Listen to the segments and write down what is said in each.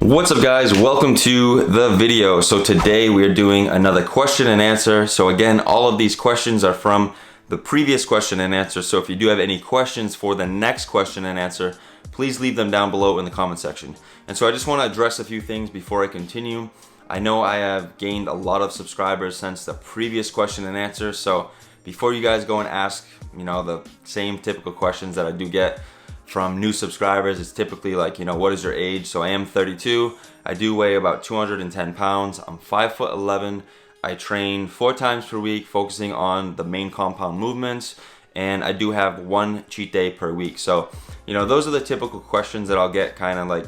What's up guys, welcome to the video. So today we are doing another question and answer. So again, all of these questions are from the previous question and answer. So if you do have any questions for the next question and answer, please leave them down below in the comment section. And so I just want to address a few things before I continue. I know I have gained a lot of subscribers since the previous question and answer. So before you guys go and ask, the same typical questions that I do get from new subscribers, it's typically like, what is your age? So I am 32. I do weigh about 210 pounds. I'm 5'11". I train 4 times per week, focusing on the main compound movements. And I do have 1 cheat day per week. So, those are the typical questions that I'll get kind of like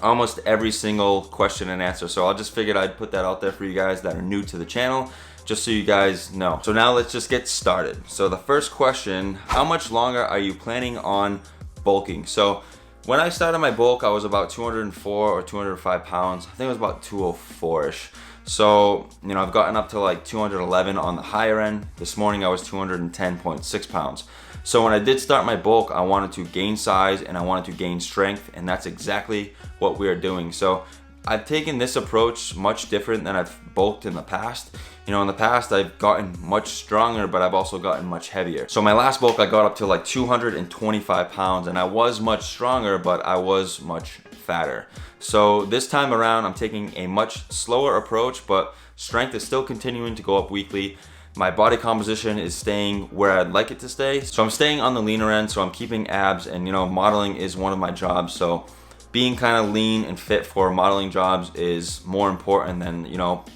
almost every single question and answer. So I just figured I'd put that out there for you guys that are new to the channel, just so you guys know. So now let's just get started. So the first question, how much longer are you planning on bulking? So when I started my bulk, I was about 204 or 205 pounds. I think it was about 204-ish. So, I've gotten up to like 211 on the higher end. This morning I was 210.6 pounds. So when I did start my bulk, I wanted to gain size and I wanted to gain strength, and that's exactly what we are doing. So I've taken this approach much different than I've bulked in the past. In the past I've gotten much stronger, but I've also gotten much heavier. So my last bulk I got up to like 225 pounds and I was much stronger, but I was much fatter. So this time around I'm taking a much slower approach, but strength is still continuing to go up weekly. My body composition is staying where I'd like it to stay. So I'm staying on the leaner end, so I'm keeping abs, and modeling is one of my jobs. So being kind of lean and fit for modeling jobs is more important than,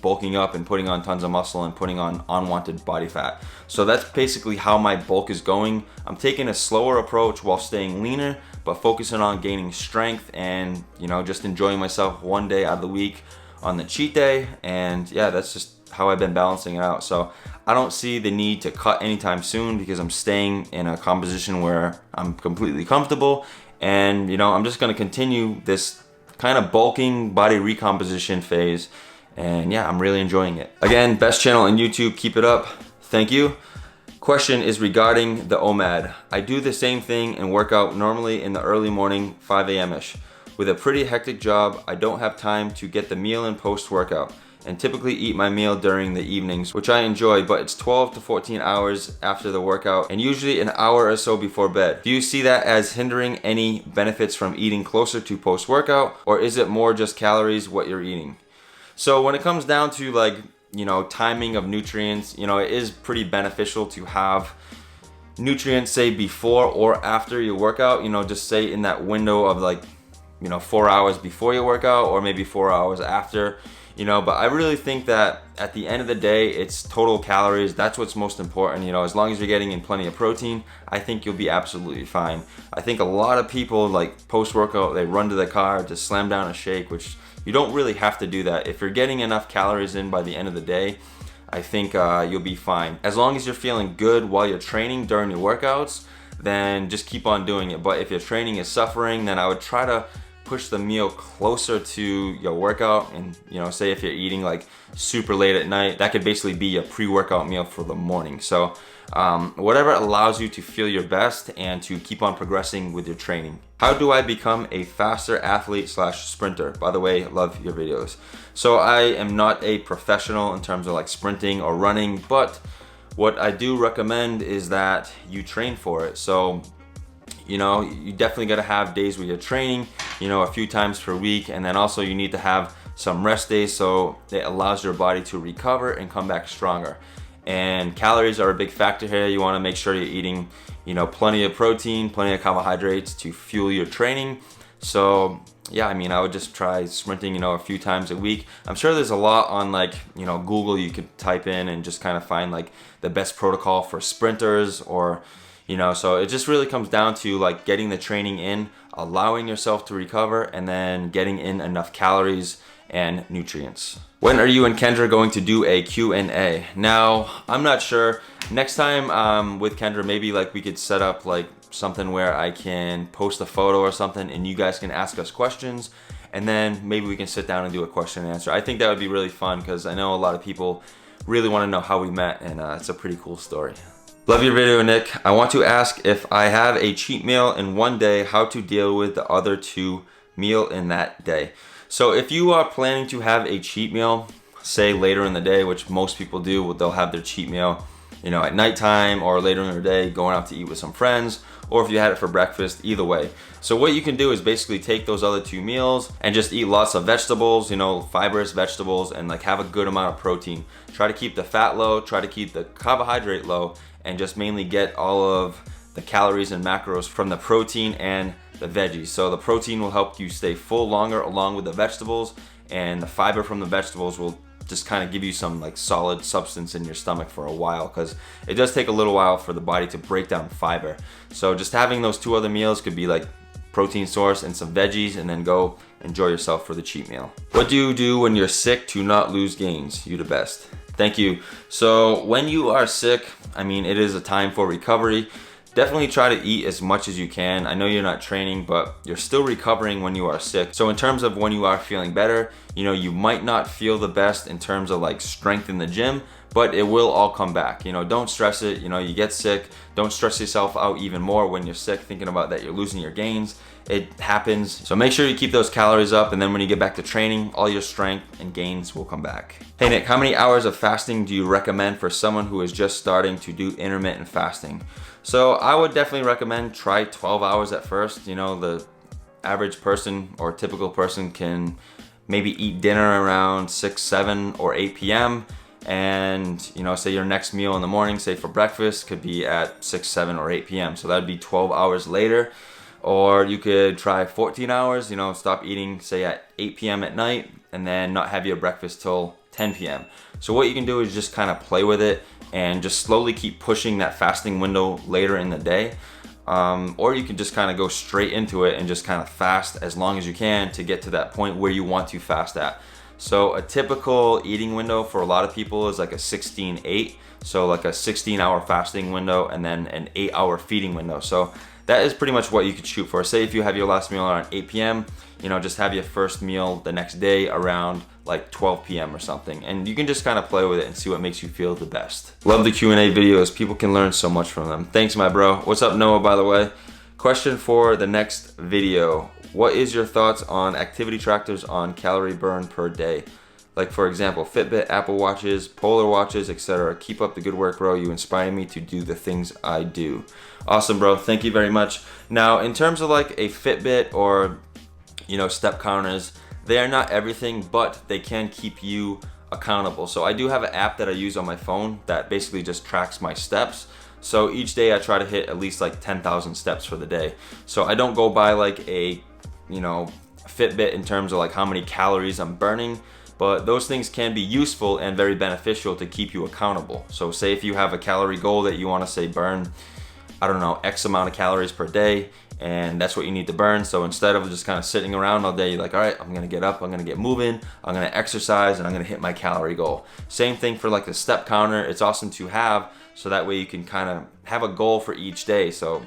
bulking up and putting on tons of muscle and putting on unwanted body fat. So that's basically how my bulk is going. I'm taking a slower approach while staying leaner, but focusing on gaining strength and, just enjoying myself one day out of the week on the cheat day. And yeah, that's just how I've been balancing it out. So I don't see the need to cut anytime soon because I'm staying in a composition where I'm completely comfortable. And I'm just gonna continue this kind of bulking body recomposition phase. And yeah, I'm really enjoying it. Again, best channel on YouTube, keep it up. Thank you. Question is regarding the OMAD. I do the same thing and work out normally in the early morning, 5 a.m.-ish. With a pretty hectic job, I don't have time to get the meal in post-workout, and typically eat my meal during the evenings, which I enjoy, but it's 12 to 14 hours after the workout and usually an hour or so before bed. Do you see that as hindering any benefits from eating closer to post-workout, or is it more just calories what you're eating? So when it comes down to timing of nutrients, it is pretty beneficial to have nutrients say before or after your workout, just say in that window of 4 hours before your workout or maybe 4 hours after. But I really think that at the end of the day, it's total calories. That's what's most important. As long as you're getting in plenty of protein, I think you'll be absolutely fine. I think a lot of people post-workout, they run to the car to slam down a shake, which you don't really have to do that. If you're getting enough calories in by the end of the day, I think you'll be fine. As long as you're feeling good while you're training during your workouts, then just keep on doing it. But if your training is suffering, then I would try to push the meal closer to your workout. And say if you're eating super late at night, that could basically be a pre-workout meal for the morning. So whatever allows you to feel your best and to keep on progressing with your training. How do I become a faster athlete / sprinter? By the way, love your videos. So I am not a professional in terms of sprinting or running, but what I do recommend is that you train for it. So you definitely got to have days where you're training, a few times per week, and then also you need to have some rest days so it allows your body to recover and come back stronger. And calories are a big factor here. You want to make sure you're eating, plenty of protein, plenty of carbohydrates to fuel your training. So yeah, I would just try sprinting, a few times a week. I'm sure there's a lot on Google you could type in and just kind of find the best protocol for sprinters, or so it just really comes down to getting the training in, allowing yourself to recover, and then getting in enough calories and nutrients. When are you and Kendra going to do a Q&A? Now, I'm not sure. Next time with Kendra, maybe we could set up something where I can post a photo or something and you guys can ask us questions, and then maybe we can sit down and do a question and answer. I think that would be really fun because I know a lot of people really want to know how we met, and it's a pretty cool story. Love your video, Nick. I want to ask, if I have a cheat meal in one day, how to deal with the other 2 meal in that day. So if you are planning to have a cheat meal, say later in the day, which most people do, they'll have their cheat meal, you know, at nighttime or later in the day, going out to eat with some friends, or if you had it for breakfast, either way. So what you can do is basically take those other 2 meals and just eat lots of vegetables, you know, fibrous vegetables, and like have a good amount of protein. Try to keep the fat low, try to keep the carbohydrate low, and just mainly get all of the calories and macros from the protein and the veggies. So the protein will help you stay full longer along with the vegetables, and the fiber from the vegetables will just kind of give you some like solid substance in your stomach for a while, because it does take a little while for the body to break down fiber. So just having those 2 other meals could be like protein source and some veggies, and then go enjoy yourself for the cheat meal. What do you do when you're sick to not lose gains? You the best. Thank you. So when you are sick, I mean, it is a time for recovery. Definitely try to eat as much as you can. I know you're not training, but you're still recovering when you are sick. So in terms of when you are feeling better, you know, you might not feel the best in terms of like strength in the gym, but it will all come back. You know, don't stress it. You know, you get sick, don't stress yourself out even more when you're sick, thinking about that you're losing your gains. It happens. So make sure you keep those calories up, and then when you get back to training, all your strength and gains will come back. Hey Nick, how many hours of fasting do you recommend for someone who is just starting to do intermittent fasting? So I would definitely recommend try 12 hours at first. You know, the average person or typical person can maybe eat dinner around 6, 7, or 8 p.m. And, you know, say your next meal in the morning, say for breakfast, could be at 6, 7, or 8 p.m. So that'd be 12 hours later. Or you could try 14 hours, you know, stop eating, say at 8 p.m. at night, and then not have your breakfast till 10 p.m. So what you can do is just kind of play with it and just slowly keep pushing that fasting window later in the day. Or you can just kind of go straight into it and just kind of fast as long as you can to get to that point where you want to fast at. So a typical eating window for a lot of people is like a 16-8. So like a 16-hour fasting window and then an 8-hour feeding window. So that is pretty much what you could shoot for. Say if you have your last meal around 8 p.m., you know, just have your first meal the next day around like 12 p.m. or something. And you can just kind of play with it and see what makes you feel the best. Love the Q&A videos. People can learn so much from them. Thanks, my bro. What's up, Noah, by the way? Question for the next video. What is your thoughts on activity trackers on calorie burn per day? Like, for example, Fitbit, Apple Watches, Polar Watches, etc. Keep up the good work, bro. You inspire me to do the things I do. Awesome, bro. Thank you very much. Now, in terms of like a Fitbit or, you know, step counters, they are not everything, but they can keep you accountable. So I do have an app that I use on my phone that basically just tracks my steps. So each day I try to hit at least like 10,000 steps for the day. So I don't go by like a, you know, Fitbit in terms of like how many calories I'm burning. But those things can be useful and very beneficial to keep you accountable. So say if you have a calorie goal that you want to say burn, I don't know, X amount of calories per day, and that's what you need to burn. So instead of just kind of sitting around all day, you're like, all right, I'm going to get up, I'm going to get moving, I'm going to exercise, and I'm going to hit my calorie goal. Same thing for like the step counter. It's awesome to have, so that way you can kind of have a goal for each day. So,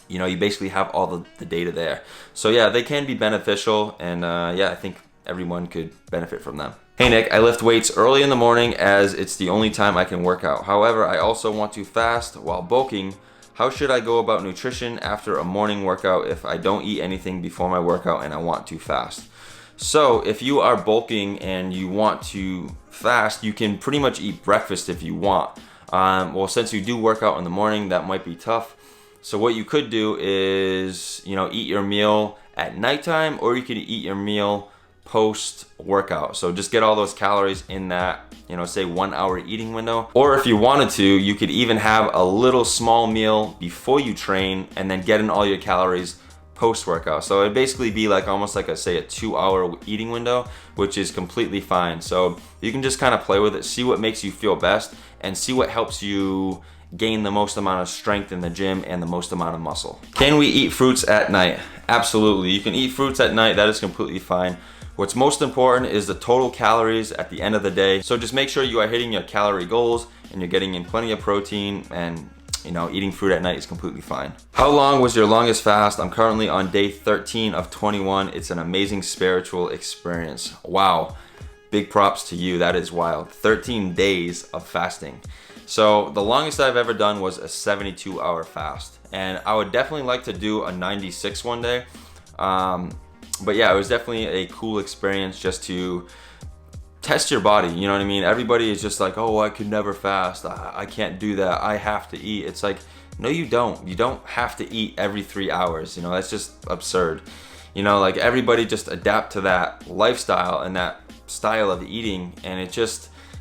you know, you basically have all the data there. So yeah, they can be beneficial, and yeah, I think everyone could benefit from them. Hey Nick, I lift weights early in the morning as it's the only time I can work out. However, I also want to fast while bulking. How should I go about nutrition after a morning workout if I don't eat anything before my workout and I want to fast? So if you are bulking and you want to fast, you can pretty much eat breakfast if you want. Well, since you do work out in the morning, that might be tough. So what you could do is, you know, eat your meal at nighttime, or you could eat your meal post workout. So just get all those calories in that, you know, say 1 hour eating window. Or if you wanted to, you could even have a little small meal before you train and then get in all your calories post workout. So it'd basically be like almost like a 2 hour eating window, which is completely fine. So you can just kind of play with it, see what makes you feel best, and see what helps you gain the most amount of strength in the gym and the most amount of muscle. Can we eat fruits at night? Absolutely. You can eat fruits at night. That is completely fine. What's most important is the total calories at the end of the day. So just make sure you are hitting your calorie goals and you're getting in plenty of protein, and, you know, eating fruit at night is completely fine. How long was your longest fast? I'm currently on day 13 of 21. It's an amazing spiritual experience. Wow. Big props to you. That is wild. 13 days of fasting. So the longest I've ever done was a 72-hour fast. And I would definitely like to do a 96 one day. But yeah, it was definitely a cool experience just to test your body, you know what I mean? Everybody is just like, oh, I could never fast, I can't do that, I have to eat. It's like, no, you don't. You don't have to eat every 3 hours, you know, that's just absurd. You know, like everybody just adapt to that lifestyle and that style of eating, and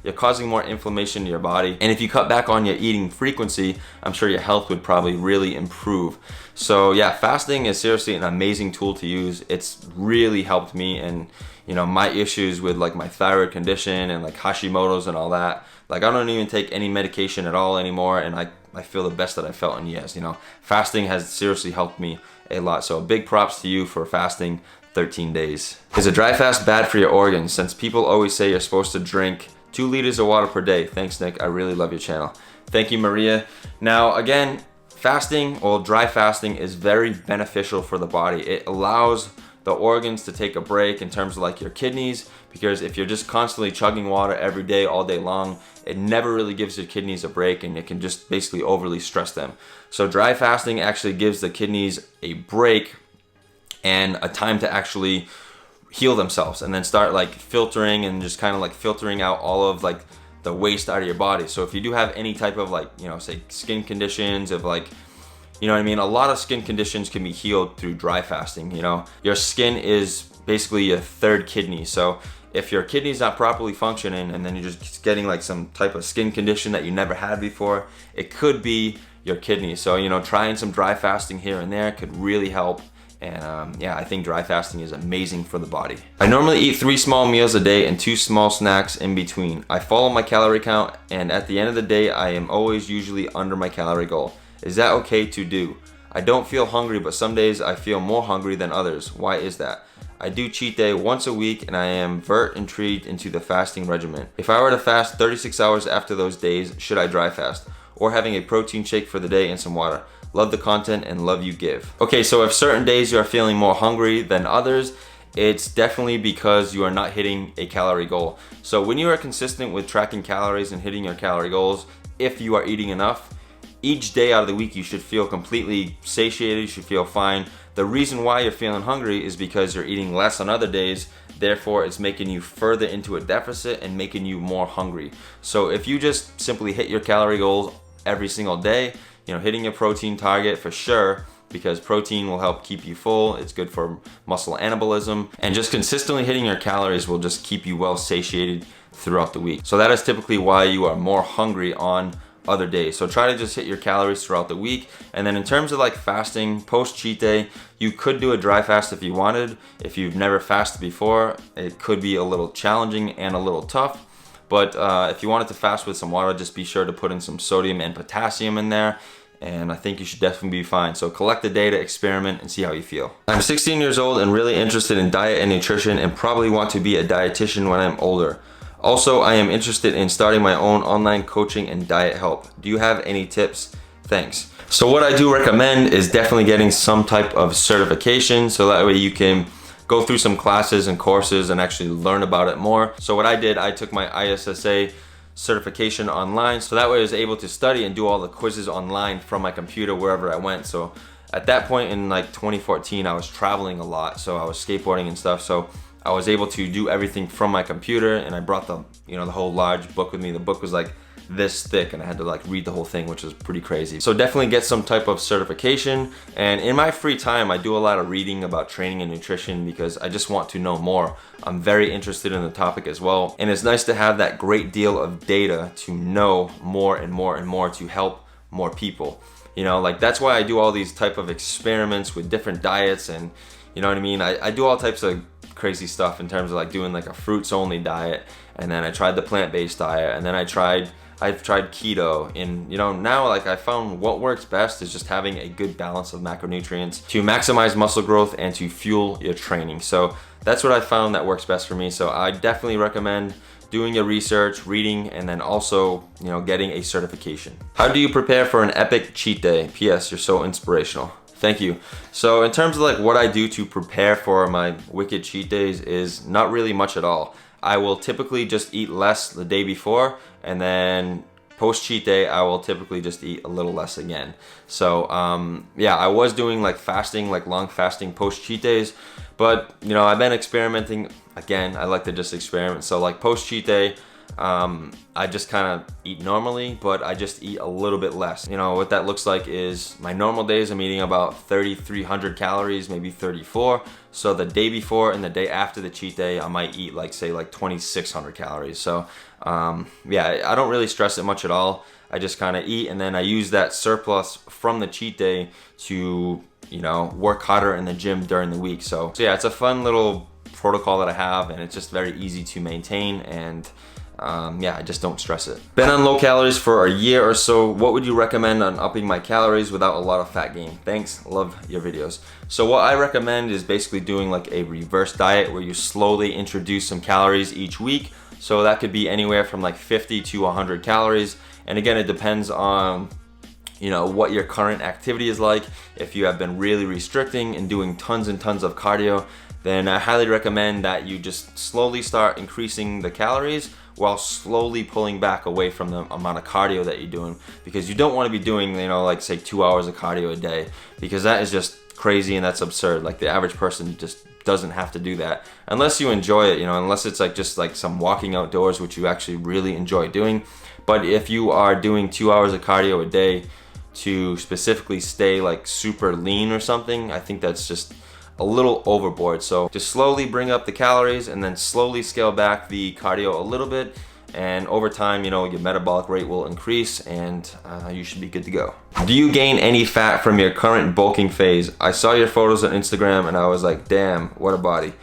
you're causing more inflammation to your body. And if you cut back on your eating frequency, I'm sure your health would probably really improve. So yeah, fasting is seriously an amazing tool to use. It's really helped me, and you know, my issues with like my thyroid condition and like Hashimoto's and all that. Like I don't even take any medication at all anymore, and I feel the best that I felt in years. You know, fasting has seriously helped me a lot. So big props to you for fasting 13 days. Is a dry fast bad for your organs? Since people always say you're supposed to drink 2 liters of water per day. Thanks, Nick. I really love your channel. Thank you, Maria. Now, again, fasting, or dry fasting, is very beneficial for the body. It allows the organs to take a break in terms of like your kidneys, because if you're just constantly chugging water every day, all day long, it never really gives your kidneys a break, and it can just basically overly stress them. So dry fasting actually gives the kidneys a break and a time to actually heal themselves, and then start like filtering and just kind of like filtering out all of like the waste out of your body. So if you do have any type of like, you know, say skin conditions, of like, you know what I mean, a lot of skin conditions can be healed through dry fasting. You know, your skin is basically your third kidney. So if your kidney's not properly functioning, and then you're just getting like some type of skin condition that you never had before, it could be your kidney. So, you know, trying some dry fasting here and there could really help. And yeah, I think dry fasting is amazing for the body. I normally eat 3 small meals a day and 2 small snacks in between. I follow my calorie count, and at the end of the day, I am always usually under my calorie goal. Is that okay to do? I don't feel hungry, but some days I feel more hungry than others. Why is that? I do cheat day once a week, and I am very intrigued into the fasting regimen. If I were to fast 36 hours after those days, should I dry fast? Or having a protein shake for the day and some water? Love the content and love you give. Okay, so if certain days you are feeling more hungry than others, it's definitely because you are not hitting a calorie goal. So when you are consistent with tracking calories and hitting your calorie goals, if you are eating enough, each day out of the week you should feel completely satiated, you should feel fine. The reason why you're feeling hungry is because you're eating less on other days, therefore it's making you further into a deficit and making you more hungry. So if you just simply hit your calorie goals every single day, you know, hitting your protein target for sure, because protein will help keep you full, it's good for muscle anabolism, and just consistently hitting your calories will just keep you well satiated throughout the week. So that is typically why you are more hungry on other days. So try to just hit your calories throughout the week. And then in terms of like fasting post cheat day, you could do a dry fast if you wanted. If you've never fasted before, it could be a little challenging and a little tough. But if you wanted to fast with some water, just be sure to put in some sodium and potassium in there, and I think you should definitely be fine. So collect the data, experiment, and see how you feel. I'm 16 years old and really interested in diet and nutrition, and probably want to be a dietitian when I'm older. Also, I am interested in starting my own online coaching and diet help. Do you have any tips? Thanks. So what I do recommend is definitely getting some type of certification, so that way you can go through some classes and courses and actually learn about it more. So what I did, I took my ISSA certification online, so that way I was able to study and do all the quizzes online from my computer wherever I went. So at that point in like 2014, I was traveling a lot, so I was skateboarding and stuff, so I was able to do everything from my computer, and I brought the, you know, the whole large book with me. The book was like this thick, and I had to like read the whole thing, which was pretty crazy. So definitely get some type of certification. And in my free time, I do a lot of reading about training and nutrition because I just want to know more. I'm very interested in the topic as well, and it's nice to have that great deal of data to know more and more and more to help more people. You know, like that's why I do all these type of experiments with different diets, and you know what I mean? I do all types of crazy stuff in terms of like doing like a fruits only diet, and then I tried the plant-based diet, and then I've tried keto, and you know, now like I found what works best is just having a good balance of macronutrients to maximize muscle growth and to fuel your training. So that's what I found that works best for me. So I definitely recommend doing your research, reading, and then also, you know, getting a certification. How do you prepare for an epic cheat day? P.S. You're so inspirational. Thank you. So in terms of like what I do to prepare for my wicked cheat days is not really much at all. I will typically just eat less the day before, and then post cheat day, I will typically just eat a little less again. So yeah, I was doing like fasting, like long fasting post cheat days, but you know, I've been experimenting again. I like to just experiment. So like post cheat day, I just kind of eat normally, but I just eat a little bit less. You know, what that looks like is my normal days I'm eating about 3,300 calories, maybe 34. So the day before and the day after the cheat day, I might eat like, say, like 2,600 calories. So yeah, I don't really stress it much at all. I just kind of eat, and then I use that surplus from the cheat day to, you know, work harder in the gym during the week. So yeah, it's a fun little protocol that I have, and it's just very easy to maintain, and yeah, I just don't stress it. Been on low calories for a year or so. What would you recommend on upping my calories without a lot of fat gain? Thanks, love your videos. So what I recommend is basically doing like a reverse diet where you slowly introduce some calories each week. So that could be anywhere from like 50 to 100 calories. And again, it depends on, you know, what your current activity is like. If you have been really restricting and doing tons and tons of cardio, then I highly recommend that you just slowly start increasing the calories while slowly pulling back away from the amount of cardio that you're doing, because you don't want to be doing, you know, like say 2 hours of cardio a day, because that is just crazy and that's absurd. Like the average person just doesn't have to do that unless you enjoy it, you know, unless it's like just like some walking outdoors, which you actually really enjoy doing. But if you are doing 2 hours of cardio a day to specifically stay like super lean or something, I think that's just a little overboard. So just slowly bring up the calories and then slowly scale back the cardio a little bit, and over time, you know, your metabolic rate will increase, and you should be good to go. Do you gain any fat from your current bulking phase? I saw your photos on Instagram and I was like, damn, what a body.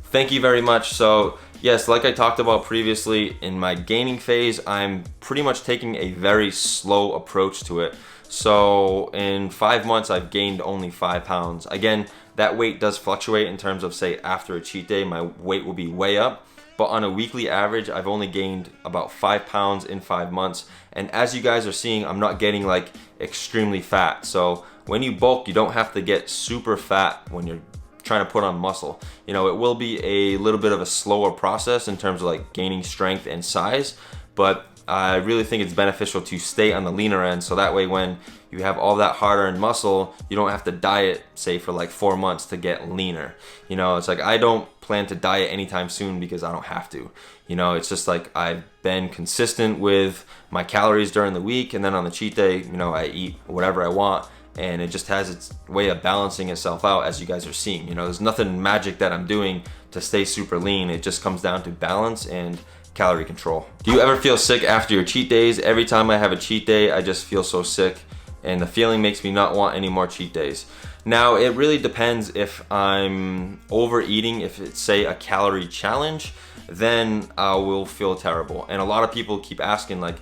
Thank you very much. So yes, like I talked about previously, in my gaining phase, I'm pretty much taking a very slow approach to it. So in 5 months, I've gained only 5 pounds. Again, that weight does fluctuate in terms of, say, after a cheat day, my weight will be way up. But on a weekly average, I've only gained about 5 pounds in 5 months. And as you guys are seeing, I'm not getting like extremely fat. So when you bulk, you don't have to get super fat when you're trying to put on muscle. You know, it will be a little bit of a slower process in terms of like gaining strength and size, but I really think it's beneficial to stay on the leaner end, so that way when you have all that hard-earned muscle, you don't have to diet, say, for like 4 months to get leaner. You know, it's like I don't plan to diet anytime soon because I don't have to. You know, it's just like I've been consistent with my calories during the week, and then on the cheat day, you know, I eat whatever I want, and it just has its way of balancing itself out, as you guys are seeing. You know, there's nothing magic that I'm doing to stay super lean. It just comes down to balance and calorie control. Do you ever feel sick after your cheat days? Every time I have a cheat day, I just feel so sick, and the feeling makes me not want any more cheat days. Now, it really depends. If I'm overeating, if it's, say, a calorie challenge, then I will feel terrible. And a lot of people keep asking, like,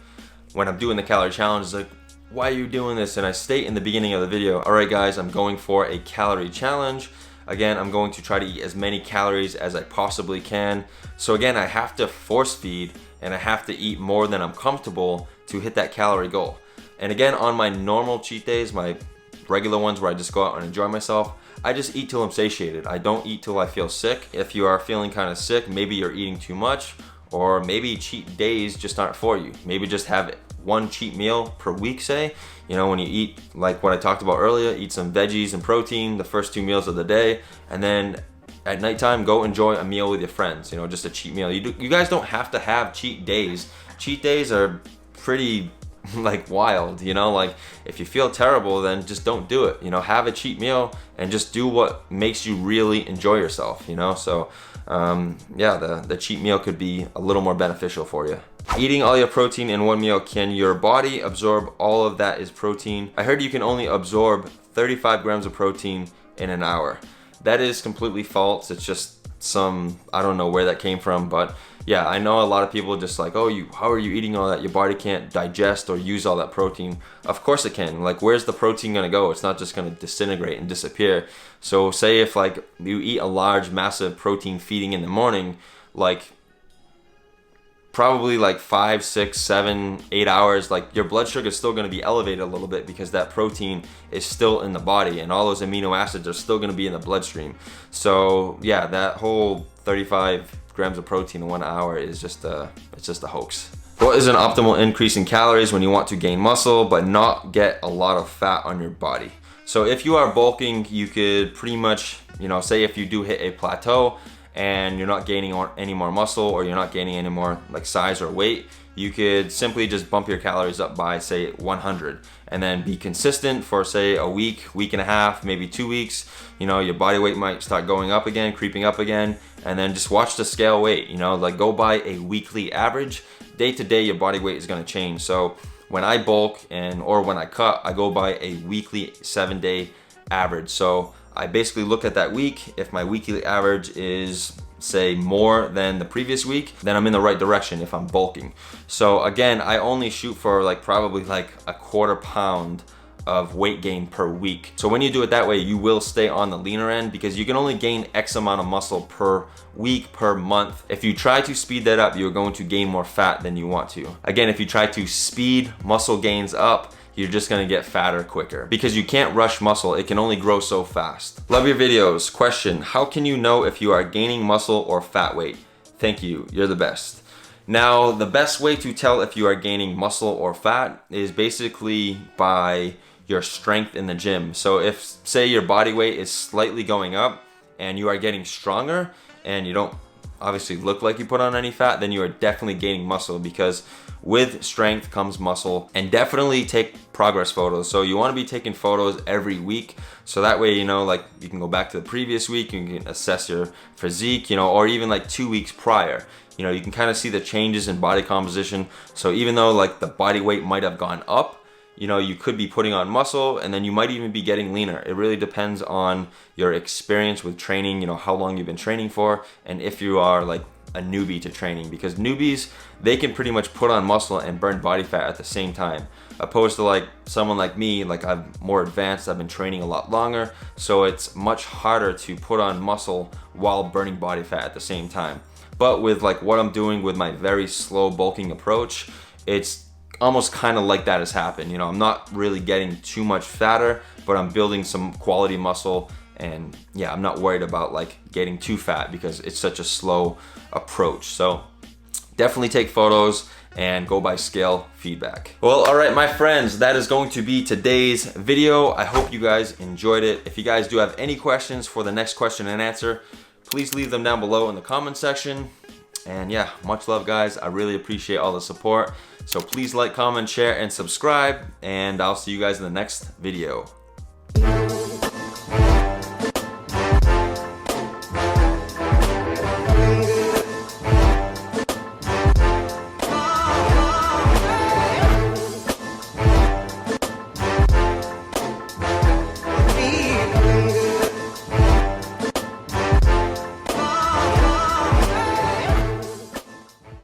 when I'm doing the calorie challenge, it's like, why are you doing this? And I state in the beginning of the video, all right guys, I'm going for a calorie challenge. Again, I'm going to try to eat as many calories as I possibly can. So again, I have to force feed, and I have to eat more than I'm comfortable to hit that calorie goal. And again, on my normal cheat days, my regular ones where I just go out and enjoy myself, I just eat till I'm satiated. I don't eat till I feel sick. If you are feeling kind of sick, maybe you're eating too much, or maybe cheat days just aren't for you. Maybe just have one cheat meal per week, say. You know, when you eat, like what I talked about earlier, eat some veggies and protein the first 2 meals of the day, and then at nighttime, go enjoy a meal with your friends, you know, just a cheat meal. You guys don't have to have cheat days. Cheat days are pretty like wild, you know, like if you feel terrible, then just don't do it. You know, have a cheat meal and just do what makes you really enjoy yourself, you know. So yeah, the cheat meal could be a little more beneficial for you. Eating all your protein in one meal, can your body absorb all of that is protein? I heard you can only absorb 35 grams of protein in an hour. That is completely false. It's just some, I don't know where that came from, but yeah, I know a lot of people just like, oh, how are you eating all that? Your body can't digest or use all that protein. Of course it can. Like, where's the protein gonna go? It's not just gonna disintegrate and disappear. So say if like you eat a large, massive protein feeding in the morning, like probably like 5, 6, 7, 8 hours, like your blood sugar is still going to be elevated a little bit because that protein is still in the body and all those amino acids are still going to be in the bloodstream. So yeah, that whole 35 grams of protein in 1 hour is just it's just a hoax. What is an optimal increase in calories when you want to gain muscle but not get a lot of fat on your body? So if you are bulking, you could pretty much, you know, say if you do hit a plateau and you're not gaining any more muscle, or you're not gaining any more like size or weight, you could simply just bump your calories up by say 100 and then be consistent for say a week, week and a half, maybe 2 weeks. You know, your body weight might start going up again, creeping up again, and then just watch the scale weight, you know, like go by a weekly average. Day to day, your body weight is gonna change. So when I bulk or when I cut, I go by a weekly 7-day average. So I basically look at that week. If my weekly average is say more than the previous week, then I'm in the right direction if I'm bulking. So again, I only shoot for like probably like a 1/4 pound of weight gain per week. So when you do it that way, you will stay on the leaner end, because you can only gain X amount of muscle per week, per month. If you try to speed that up, you're going to gain more fat than you want to. Again, if you try to speed muscle gains up, you're just gonna get fatter quicker, because you can't rush muscle. It can only grow so fast. Love your videos. Question: how can you know if you are gaining muscle or fat weight? Thank you, you're the best. Now, the best way to tell if you are gaining muscle or fat is basically by your strength in the gym. So if say your body weight is slightly going up and you are getting stronger and you don't obviously look like you put on any fat, then you are definitely gaining muscle, because with strength comes muscle. And definitely take progress photos. So you want to be taking photos every week, so that way, you know, like you can go back to the previous week, you can assess your physique, you know, or even like 2 weeks prior. You know, you can kind of see the changes in body composition. So even though like the body weight might have gone up, you know, you could be putting on muscle, and then you might even be getting leaner. It really depends on your experience with training, you know, how long you've been training for, and if you are like a newbie to training, because newbies, they can pretty much put on muscle and burn body fat at the same time, opposed to like someone like me. Like, I'm more advanced, I've been training a lot longer, so it's much harder to put on muscle while burning body fat at the same time. But with like what I'm doing with my very slow bulking approach, it's almost kind of like that has happened. You know, I'm not really getting too much fatter, but I'm building some quality muscle. And yeah, I'm not worried about like getting too fat, because it's such a slow approach. So definitely take photos and go by scale feedback. Well, all right, my friends, that is going to be today's video. I hope you guys enjoyed it. If you guys do have any questions for the next question and answer, please leave them down below in the comment section. And yeah, much love, guys. I really appreciate all the support. So please like, comment, share, and subscribe, and I'll see you guys in the next video.